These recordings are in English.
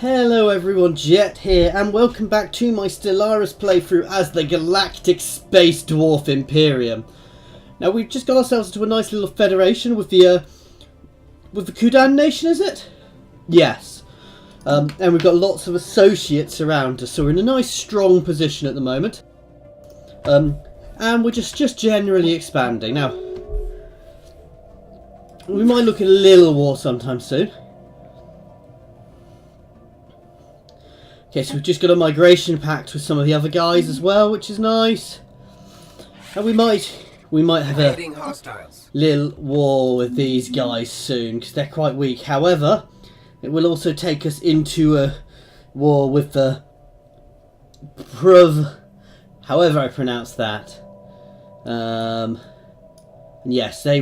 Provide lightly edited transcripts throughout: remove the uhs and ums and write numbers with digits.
Hello everyone, Jet here, and welcome back to my Stellaris playthrough as the Galactic Space Dwarf Imperium. Now we've just got ourselves into a nice little federation with the Kudan nation, is it? Yes. And we've got lots of associates around us, so we're in a nice strong position at the moment. And we're just generally expanding. Now, we might look at a little war sometime soon. Okay, so we've just got a migration pact with some of the other guys as well, which is nice. And we might have a little war with these guys soon, because they're quite weak. However, it will also take us into a war with the however I pronounce that. And yes, they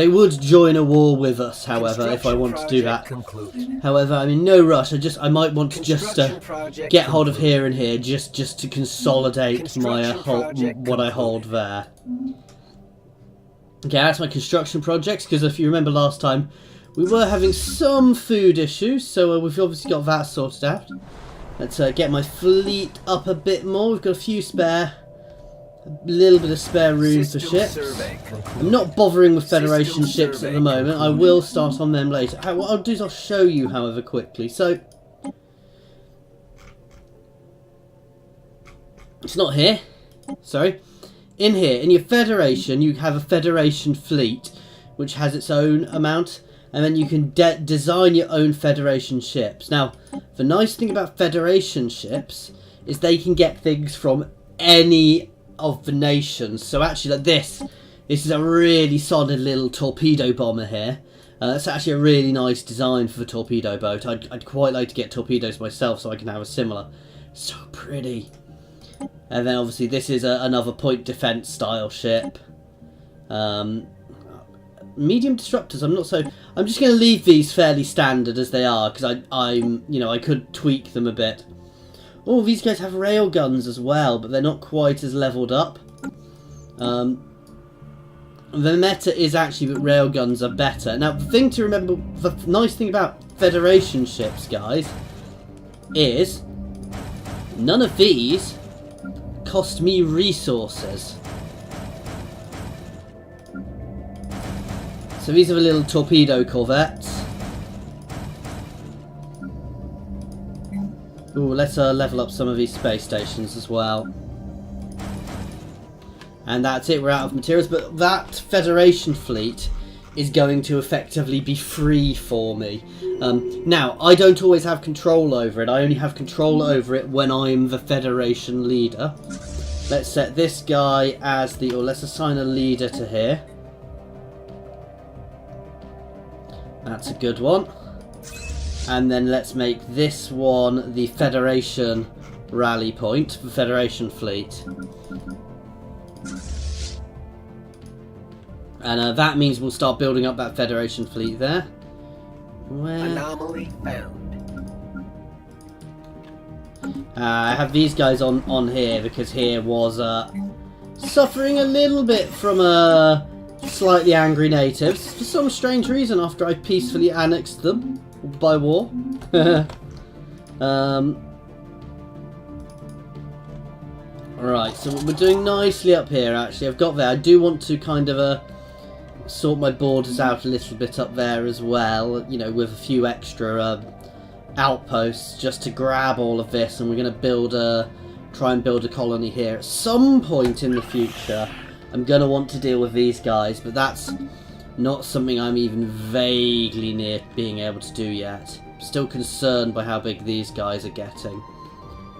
would join a war with us, however, if I want to do that. However, I'm in no rush. I might want to just get hold of here and here, just to consolidate my what I hold there. Okay, that's my construction projects, because if you remember last time, we were having some food issues, so we've obviously got that sorted out. Let's get my fleet up a bit more. We've got a few spare. A little bit of spare room for ships. I'm not bothering with Federation ships at the moment. I will start on them later. What I'll do is I'll show you, however, quickly. So, it's not here. Sorry. In here, in your Federation, you have a Federation fleet, which has its own amount. And then you can design your own Federation ships. Now, the nice thing about Federation ships is they can get things from any of the nations. So actually, like this is a really solid little torpedo bomber here. It's actually a really nice design for the torpedo boat. I'd quite like to get torpedoes myself so I can have a similar. So pretty. And then obviously this is another point defense style ship. Medium disruptors. I'm just going to leave these fairly standard as they are, because I could tweak them a bit. Oh, these guys have rail guns as well, but they're not quite as leveled up. The meta is actually that rail guns are better. Now, the thing to remember, the nice thing about Federation ships, guys, is none of these cost me resources. So these are the little torpedo corvettes. Ooh, let's level up some of these space stations as well. And that's it, we're out of materials. But that Federation fleet is going to effectively be free for me. Now, I don't always have control over it. I only have control over it when I'm the Federation leader. Let's set this guy as the... or let's assign a leader to here. That's a good one. And then let's make this one the Federation rally point, the Federation fleet. And that means we'll start building up that Federation fleet there. Where? Anomaly found. I have these guys on here because here was suffering a little bit from slightly angry natives for some strange reason after I peacefully annexed them by war. Right, so we're doing nicely up here actually. I've got there. I do want to kind of sort my borders out a little bit up there as well, you know, with a few extra outposts just to grab all of this, and we're going to try and build a colony here at some point in the future. I'm going to want to deal with these guys, but that's not something I'm even vaguely near being able to do yet. Still concerned by how big these guys are getting.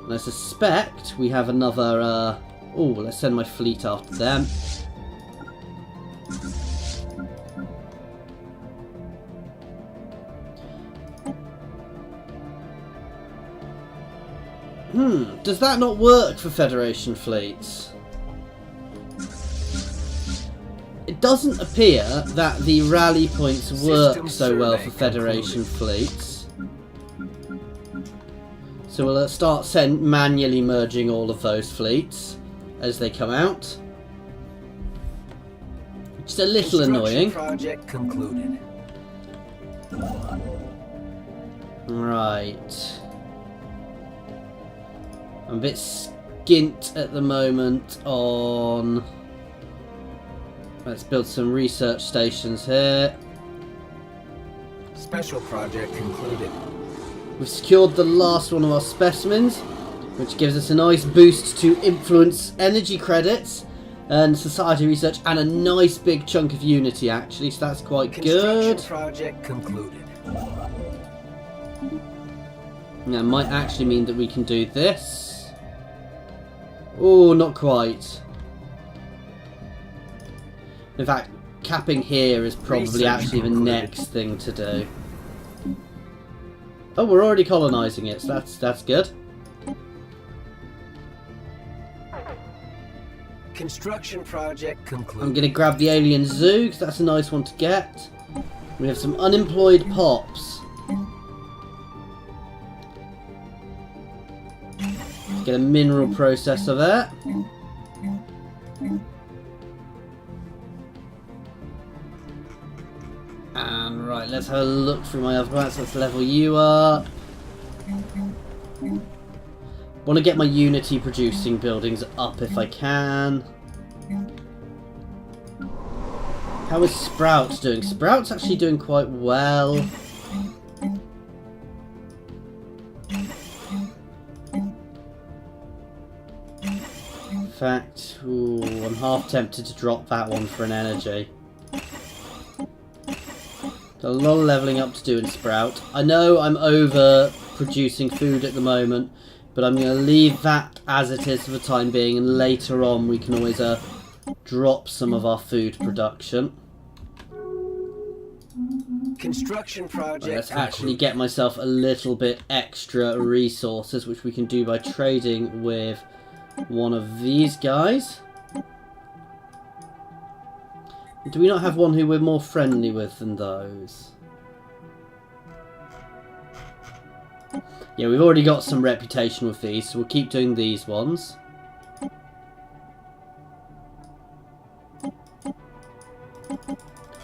And I suspect we have another... oh, let's send my fleet after them. Does that not work for Federation fleets? It doesn't appear that the rally points work so well for Federation fleets. So we'll start manually merging all of those fleets as they come out. Which is a little annoying. Project concluded. Right. I'm a bit skint at the moment on... Let's build some research stations here. Special project concluded. We've secured the last one of our specimens, which gives us a nice boost to influence energy credits and society research, and a nice big chunk of unity actually, so that's quite good. Construction project concluded. Now it might actually mean that we can do this. Oh, not quite. In fact, capping here is probably Research actually the concluded. next thing to do. Oh, we're already colonising it, so that's good. Construction project concluded. I'm going to grab the alien zoo, because that's a nice one to get. We have some unemployed pops. Get a mineral processor there. And right, let's have a look through my other plants. Let's level you up. Want to get my unity producing buildings up if I can. How is Sprouts doing? Sprouts actually doing quite well. In fact, ooh, I'm half tempted to drop that one for an energy. Got a lot of leveling up to do in Sprout. I know I'm over producing food at the moment, but I'm going to leave that as it is for the time being, and later on we can always drop some of our food production. Construction project Right, let's concluded. actually get myself a little bit extra resources, which we can do by trading with one of these guys. Do we not have one who we're more friendly with than those? Yeah, we've already got some reputation with these, so we'll keep doing these ones.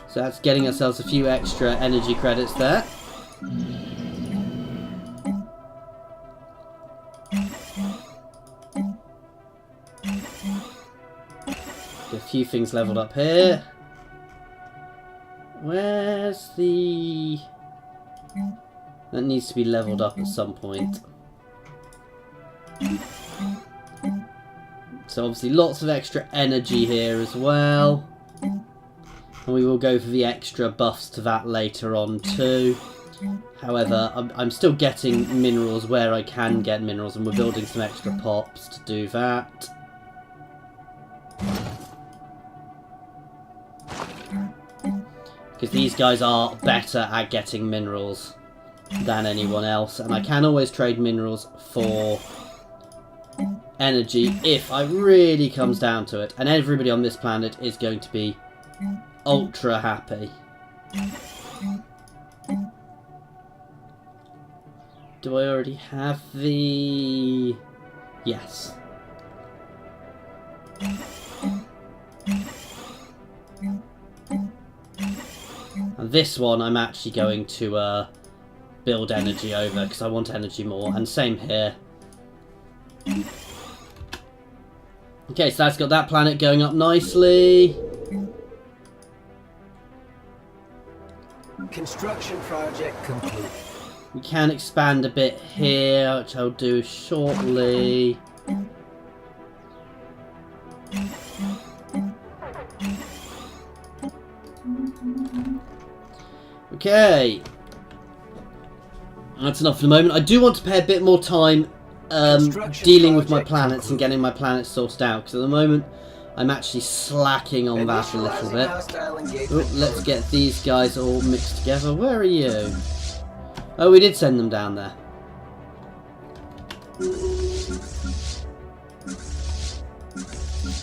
So that's getting ourselves a few extra energy credits there. Get a few things leveled up here. Where's the... That needs to be leveled up at some point. So obviously lots of extra energy here as well. And we will go for the extra buffs to that later on too. However, I'm still getting minerals where I can get minerals, and we're building some extra pops to do that. Because these guys are better at getting minerals than anyone else, and I can always trade minerals for energy if it really comes down to it. And everybody on this planet is going to be ultra happy. Do I already have the... Yes. And this one I'm actually going to build energy over, because I want energy more, and same here. Okay, so that's got that planet going up nicely. Construction project concluded. We can expand a bit here, which I'll do shortly. Okay. That's enough for the moment. I do want to pay a bit more time dealing with my planets and getting my planets sourced out, because at the moment I'm actually slacking on that a little bit. Oh, let's get these guys all mixed together. Where are you? Oh, we did send them down there.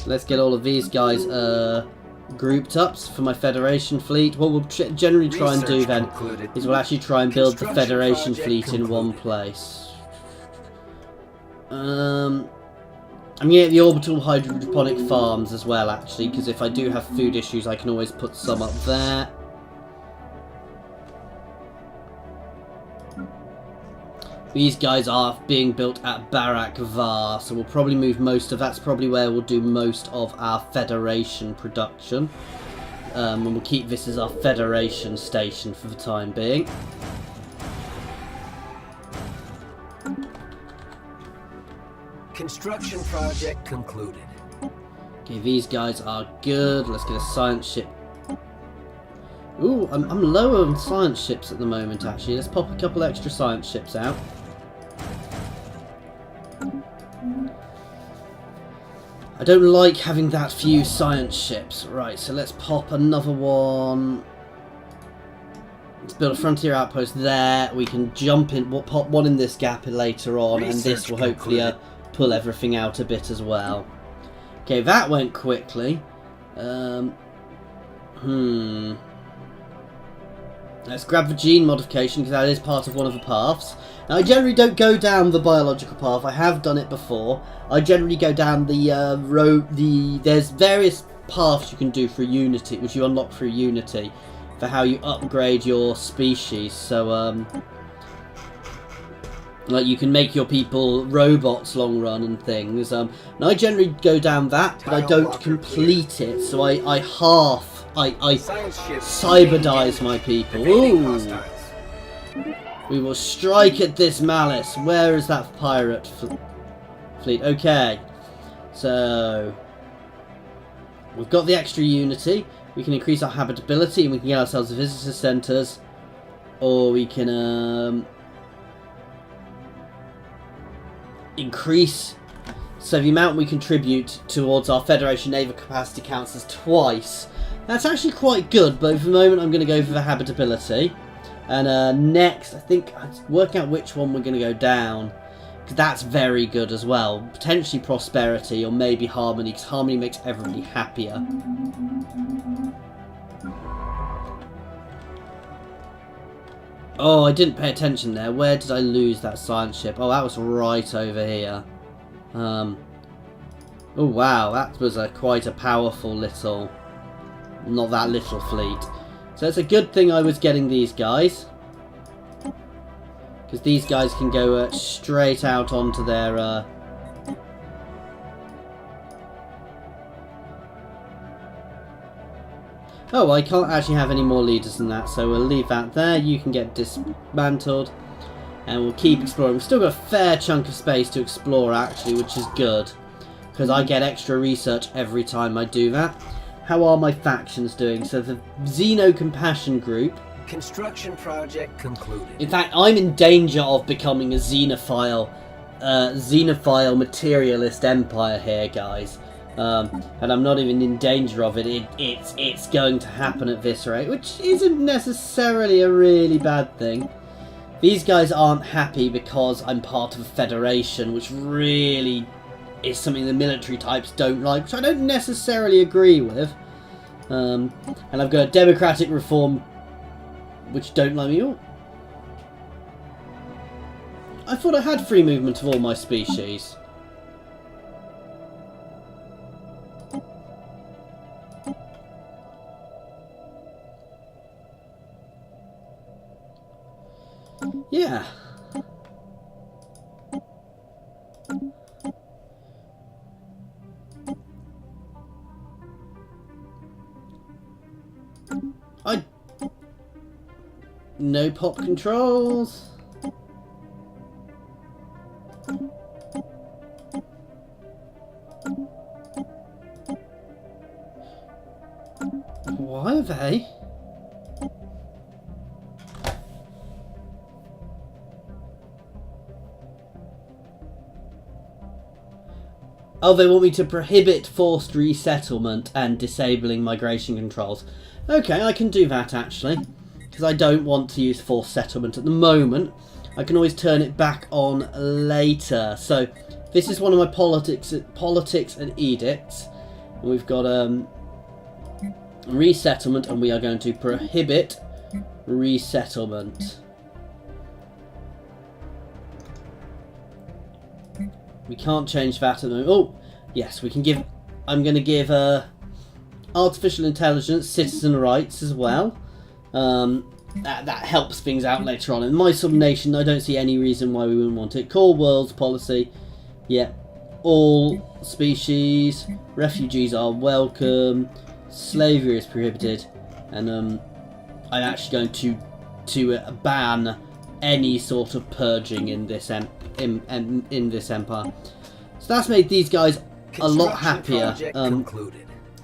Let's get all of these guys grouped up for my Federation fleet. What we'll generally try and do then is we'll actually try and build the Federation fleet in one place. I'm going to get the orbital hydroponic farms as well, actually, because if I do have food issues, I can always put some up there. These guys are being built at Barak Var, so we'll probably move most of... That's probably where we'll do most of our Federation production. And we'll keep this as our Federation station for the time being. Construction project concluded. Okay, these guys are good. Let's get a science ship. Ooh, I'm low on science ships at the moment, actually. Let's pop a couple extra science ships out. I don't like having that few science ships. Right, so let's pop another one. Let's build a frontier outpost there. We can jump in, we'll pop one in this gap later on, and this will hopefully pull everything out a bit as well. Okay, that went quickly. Let's grab the gene modification, because that is part of one of the paths. Now, I generally don't go down the biological path. I have done it before. I generally go down the road. There's various paths you can do through Unity, which you unlock through Unity, for how you upgrade your species. So, like, you can make your people robots long run and things. Now, I generally go down that, but I don't complete it. So I cyberdize my people. Ooh. We will strike at this malice. Where is that pirate fleet? Okay. So we've got the extra unity. We can increase our habitability and we can get ourselves visitor centers. Or we can increase. So the amount we contribute towards our Federation naval capacity counts as twice. That's actually quite good, but for the moment I'm going to go for the habitability. And next, I think I'm working out which one we're going to go down, because that's very good as well. Potentially prosperity, or maybe harmony, because harmony makes everybody happier. Oh, I didn't pay attention there. Where did I lose that science ship? Oh, that was right over here. Oh wow, that was quite a powerful little... Not that little fleet. So it's a good thing I was getting these guys, because these guys can go straight out onto their oh, I can't actually have any more leaders than that, so we'll leave that there. You can get dismantled and we'll keep exploring. We've still got a fair chunk of space to explore actually, which is good, because I get extra research every time I do that. How are my factions doing? So the Xeno Compassion group. Construction project concluded. In fact, I'm in danger of becoming a xenophile materialist empire here, guys. And I'm not even in danger of it. It's going to happen at this rate, which isn't necessarily a really bad thing. These guys aren't happy because I'm part of a federation, which really is something the military types don't like, which I don't necessarily agree with. And I've got a democratic reform, which don't like me. Oh, I thought I had free movement of all my species. Yeah. No pop controls. Why are they? Oh, they want me to prohibit forced resettlement and disabling migration controls. Okay, I can do that actually, because I don't want to use forced settlement at the moment. I can always turn it back on later. So this is one of my politics and edicts. And we've got resettlement, and we are going to prohibit resettlement. We can't change that at the moment. Oh, yes, we can give... I'm going to give artificial intelligence citizen rights as well. that helps things out later on. In my sort of nation, I don't see any reason why we wouldn't want it. Core world's policy, yeah, all species, refugees are welcome, slavery is prohibited, and I'm actually going to ban any sort of purging in this in this empire. So that's made these guys a lot happier.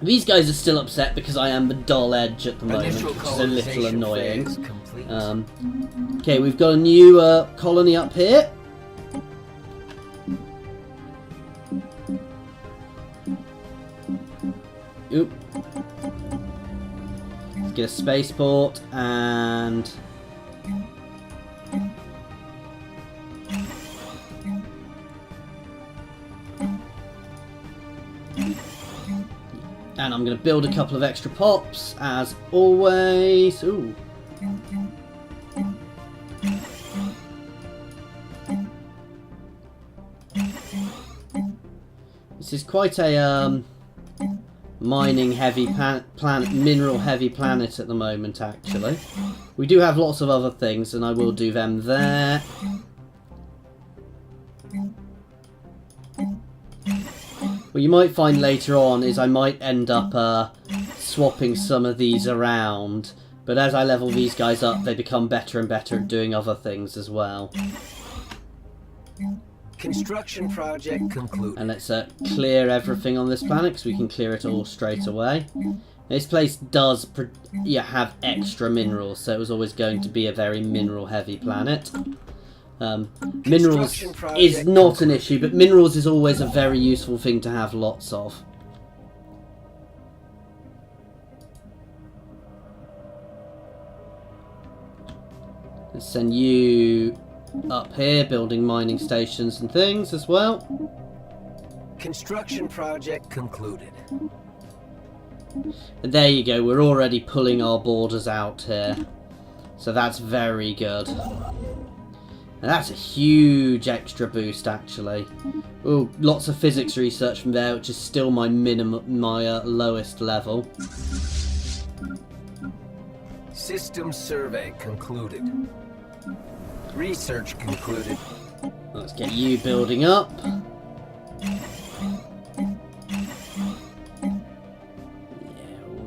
These guys are still upset because I am the dull edge at the moment, which is a little annoying. Okay, we've got a new colony up here. Oop. Let's get a spaceport and... And I'm going to build a couple of extra pops, as always. Ooh. This is quite a mining heavy planet, mineral heavy planet at the moment, actually. We do have lots of other things, and I will do them there. What you might find later on is I might end up swapping some of these around, but as I level these guys up, they become better and better at doing other things as well. Construction project concluded. And let's clear everything on this planet, because we can clear it all straight away. This place does have extra minerals, so it was always going to be a very mineral heavy planet. Minerals is not an issue, but minerals is always a very useful thing to have lots of. Let's send you up here, building mining stations and things as well. Construction project concluded. And there you go, we're already pulling our borders out here. So that's very good. And that's a huge extra boost, actually. Oh, lots of physics research from there, which is still my lowest level. System survey concluded. Research concluded. Let's get you building up. Yeah,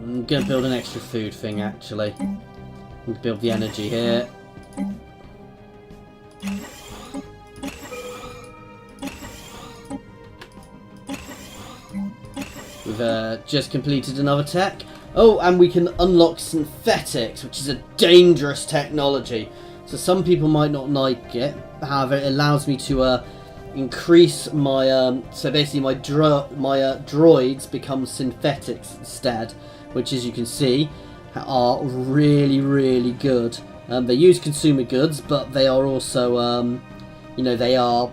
I'm going to build an extra food thing, actually. I'm going to build the energy here. We've just completed another tech. Oh, and we can unlock synthetics, which is a dangerous technology. So some people might not like it. However, it allows me to increase my... so basically my droids become synthetics instead, which, as you can see, are really, really good. They use consumer goods, but they are also, you know, they are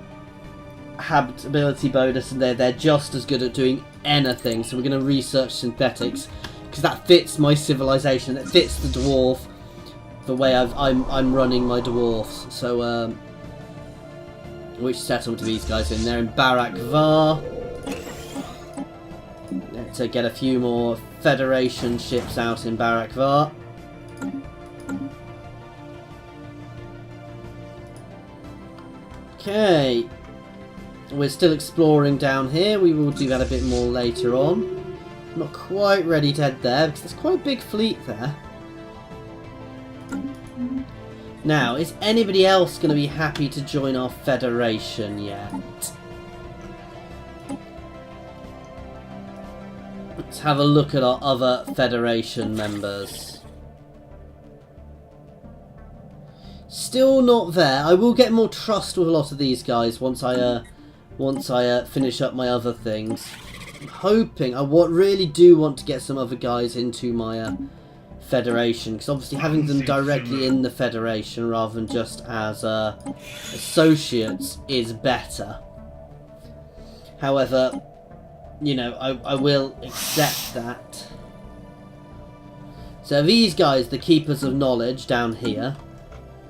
habitability bonus, and they're just as good at doing anything. So we're going to research synthetics, because that fits my civilization. It fits the dwarf, the way I'm running my dwarfs. So, which settlement do these guys in? They're in Barak Var. Let's get a few more Federation ships out in Barak Var. Okay, we're still exploring down here. We will do that a bit more later on. I'm not quite ready to head there, because there's quite a big fleet there. Now, is anybody else going to be happy to join our Federation yet? Let's have a look at our other Federation members. Still not there. I will get more trust with a lot of these guys once I finish up my other things. I'm hoping. I really do want to get some other guys into my Federation, because obviously having them directly in the Federation rather than just as associates is better. However, you know, I will accept that. So these guys, the Keepers of Knowledge down here.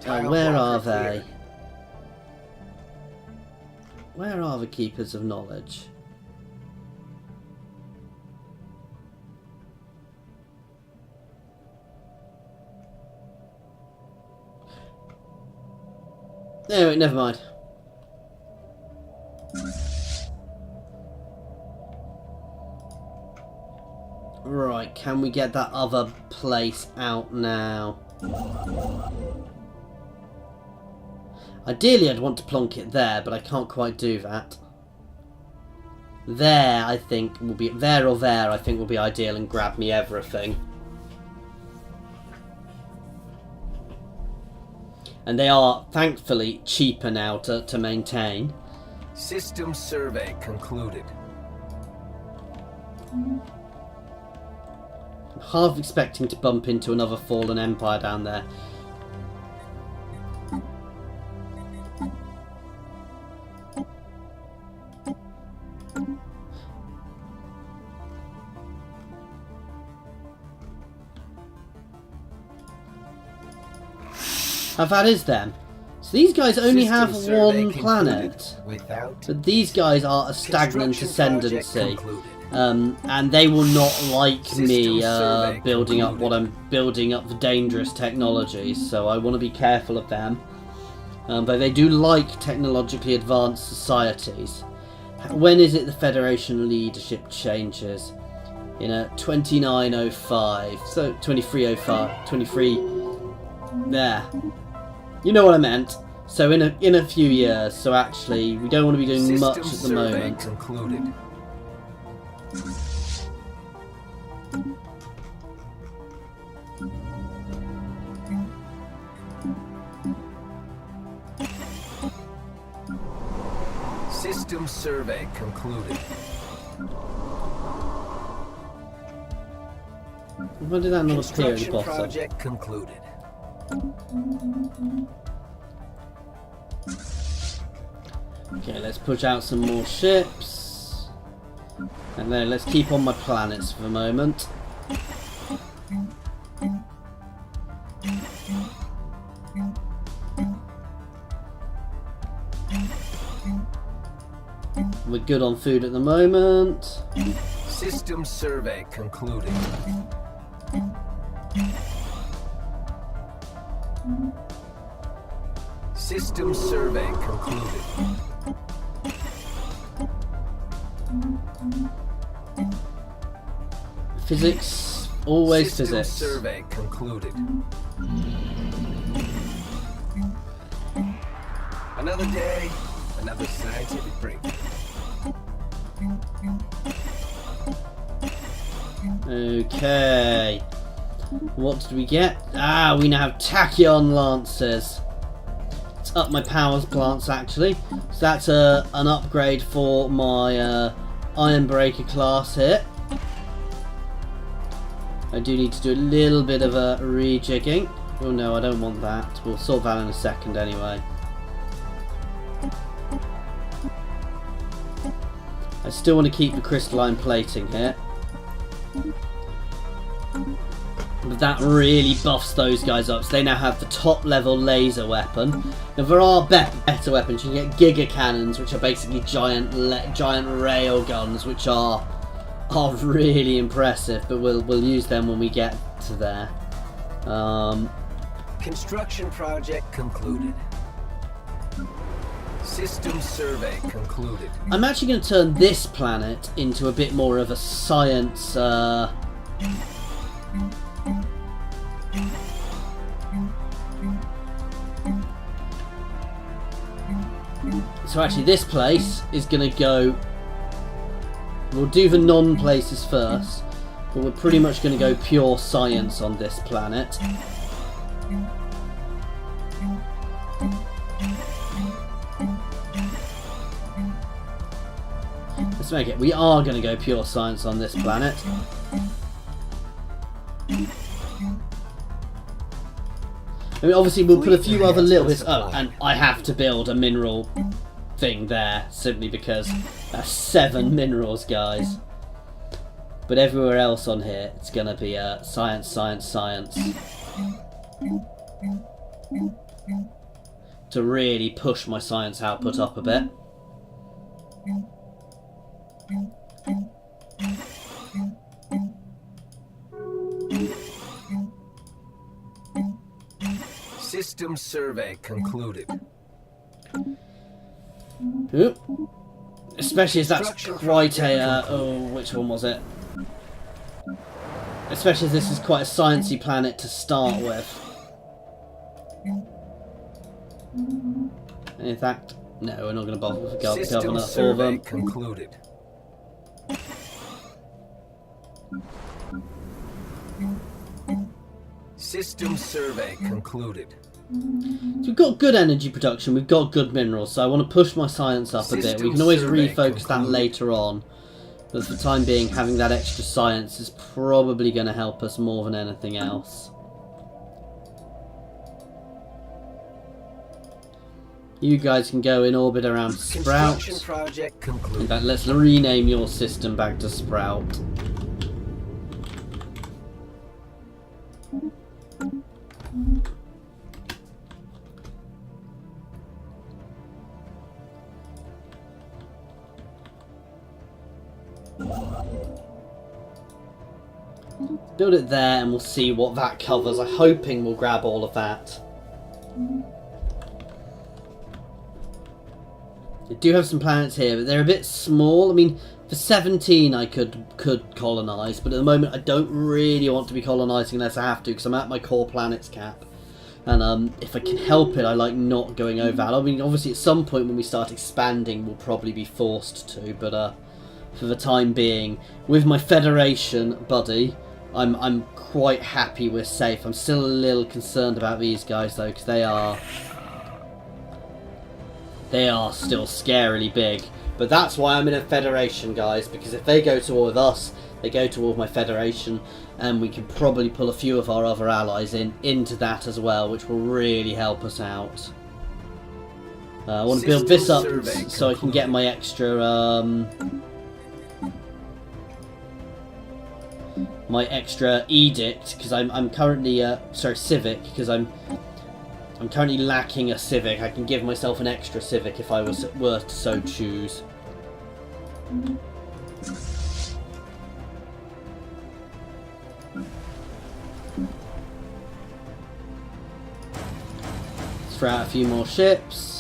Where are they? Where are the Keepers of Knowledge? Anyway, never mind. Right, can we get that other place out now? Ideally, I'd want to plonk it there, but I can't quite do that. There, I think, will be... There or there, I think, will be ideal and grab me everything. And they are, thankfully, cheaper now to maintain. System survey concluded. I'm half expecting to bump into another fallen empire down there. How bad is them? So these guys only have one planet, but these guys are a stagnant ascendancy, and they will not like me building up what I'm building up the dangerous technologies. So I want to be careful of them. But they do like technologically advanced societies. When is it the Federation leadership changes? In 2905, so 2305, 23. There. You know what I meant. So in a few years. So actually, we don't want to be doing much at the moment. Concluded. System survey concluded. Why did that not appear at the bottom? Project concluded. Okay, let's push out some more ships. And then let's keep on my planets for the moment. We're good on food at the moment. System survey concluded. System survey concluded. Physics, always System physics. Survey concluded. Another day, another scientific break. Okay. What did we get? Ah, we now have tachyon lancers. Let's up my powers plants actually. So that's an upgrade for my Iron Breaker class here. I do need to do a little bit of a rejigging. Oh no, I don't want that. We'll sort that in a second anyway. I still want to keep the crystalline plating here. But that really buffs those guys up. So they now have the top level laser weapon. Now there are better weapons. You can get giga cannons, which are basically giant rail guns, which are really impressive. But we'll use them when we get to there. Construction project concluded. System survey concluded. I'm actually going to turn this planet into a bit more of a science. So actually this place is going to go... We'll do the non-places first, but we're pretty much going to go pure science on this planet. Let's make it. We are going to go pure science on this planet. I mean, obviously we'll put a few other little bits... Oh, and I have to build a mineral thing there, simply because that's 7 minerals, guys. But everywhere else on here, it's going to be science, science, science. To really push my science output up a bit. System survey concluded. Ooh. Especially as that's quite a... oh, which one was it? Especially as this is quite a sciencey planet to start with. In fact, no, we're not going to bother with the governor for them. Concluded. System survey concluded. So we've got good energy production, we've got good minerals, so I want to push my science up a bit. We can always refocus that later on. But for the time being, having that extra science is probably going to help us more than anything else. You guys can go in orbit around Sprout. In fact, let's rename your system back to Sprout. Build it there and we'll see what that covers. I'm hoping we'll grab all of that. I do have some planets here, but they're a bit small. I mean, for 17 I could colonise, but at the moment I don't really want to be colonising unless I have to, because I'm at my core planets cap. And if I can help it, I like not going over that. I mean, obviously at some point when we start expanding, we'll probably be forced to, but for the time being, with my Federation buddy, I'm quite happy we're safe. I'm still a little concerned about these guys though, because they are still scarily big. But that's why I'm in a Federation, guys, because if they go to war with us, they go to war with my Federation, and we can probably pull a few of our other allies into that as well, which will really help us out. I want to build this up so I can get my extra edict, because I'm currently sorry, civic, because I'm currently lacking a civic. I can give myself an extra civic if I were to so choose. Let's throw out a few more ships.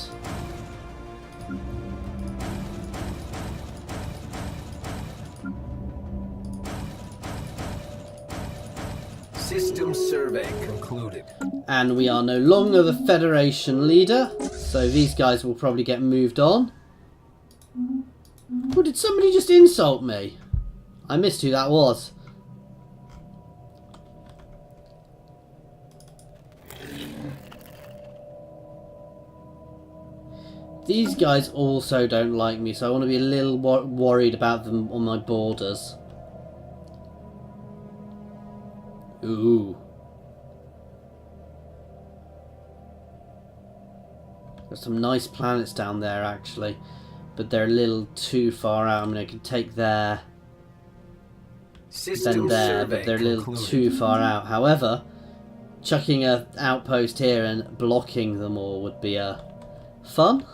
System survey concluded. And we are no longer the Federation leader, so these guys will probably get moved on. Oh, did somebody just insult me? I missed who that was. These guys also don't like me, so I want to be a little worried about them on my borders. Ooh. There's some nice planets down there, actually. But they're a little too far out. I mean, I could take there, then there, but they're a little too far out. However, chucking an outpost here and blocking them all would be fun.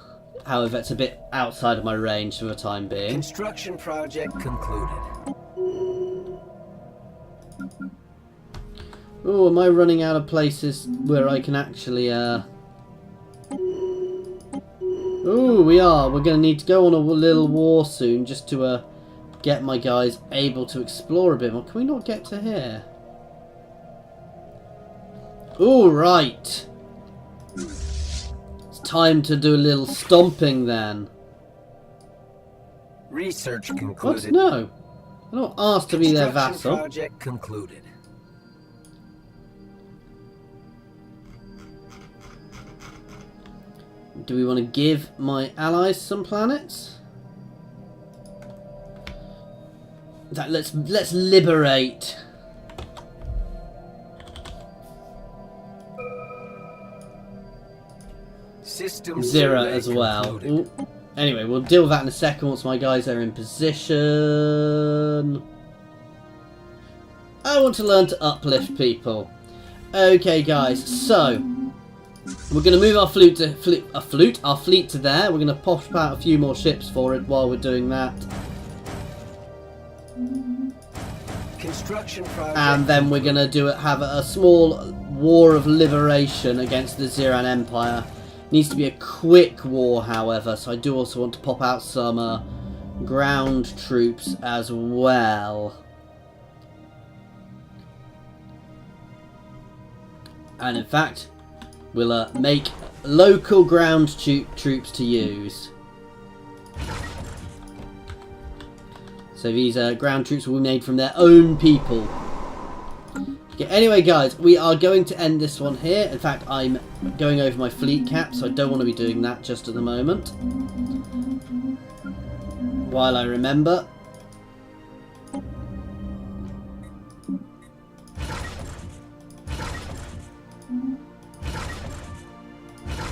However, it's a bit outside of my range for the time being. Construction project concluded. Oh, am I running out of places where I can actually, Oh, we are. We're going to need to go on a little war soon just to get my guys able to explore a bit more. Can we not get to here? All right. It's time to do a little stomping then. Research concluded. What? No. I'm not asked to be their vassal. Project concluded. Do we want to give my allies some planets? Let's liberate. System Zero as well. Ooh. Anyway, we'll deal with that in a second once my guys are in position. I want to learn to uplift people. Okay, guys, so we're going to move our fleet to there. We're going to pop out a few more ships for it while we're doing that. Construction project. And then we're going to have a small war of liberation against the Ziran Empire. Needs to be a quick war, however, so I do also want to pop out some ground troops as well. And in fact, we'll make local ground troops to use. So these ground troops will be made from their own people. Okay, anyway, guys, we are going to end this one here. In fact, I'm going over my fleet cap, so I don't want to be doing that just at the moment. While I remember.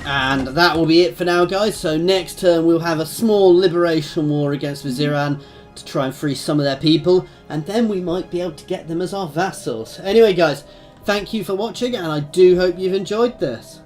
And that will be it for now, guys. So next turn we'll have a small liberation war against Viziran to try and free some of their people, and then we might be able to get them as our vassals. Anyway, guys, thank you for watching, and I do hope you've enjoyed this.